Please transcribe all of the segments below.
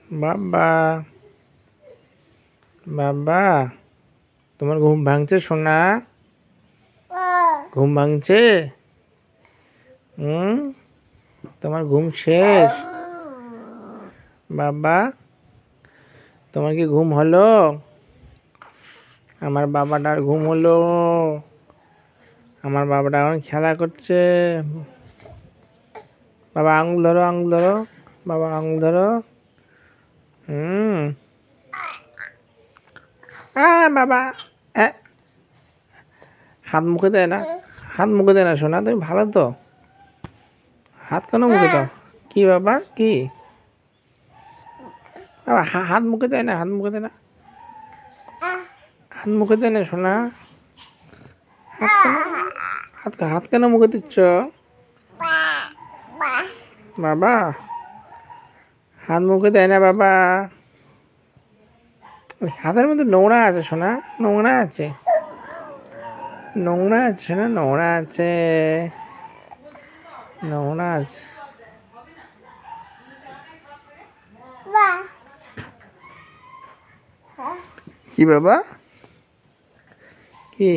বাবা, বাবা, তোমার ঘুম ভাঙছে সোনা? ঘুম ভাঙছে? তোমার ঘুম শেষ? বাবা, তোমার কি ঘুম হলো? আমার বাবাটার ঘুম হলো। আমার বাবাটা এখন খেলা করছে। বাবা আঙুল ধরো, আঙুল ধরো, বাবা আঙুল ধরো। বাবা, হাত মুখে দেয় না, হাত মুখে দেয় না সোনা। তুমি ভালো তো, হাত কেন মুখে দাও? কি বাবা, কি বাবা? হাত মুখে দেয় না, হাত মুখে দেয় না, হাত মুখে দেয় না সোনা। হাত কেন মুখে দিচ্ছ বাবা? হাত মুখে দেয় না বাবা। ওই হাতের মধ্যে নোংরা আছে সোনা, নোংরা আছে, নোংরা আছে সোনা, নোংরা আছে, নোংরা আছে। কি বাবা, কি?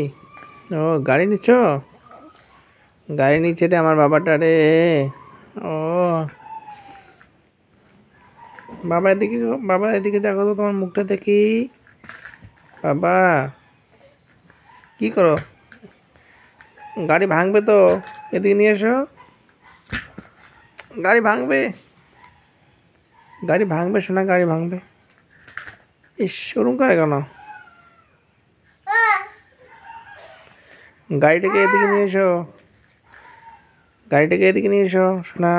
ও গাড়ি নিচ্ছ? গাড়ি নিচ্ছে রে আমার বাবাটা রে। ও বাবা এদিকে, বাবা এদিকে দেখো তো, তোমার মুখটা দেখি। বাবা কি করো? গাড়ি ভাঙবে তো, এদিকে নিয়ে এসো। গাড়ি ভাঙবে, গাড়ি ভাঙবে শোনা, গাড়ি ভাঙবে। ইস ওরকম করে কেন? গাড়িটাকে এদিকে নিয়ে এসো, গাড়িটাকে এদিকে নিয়ে এসো শোনা।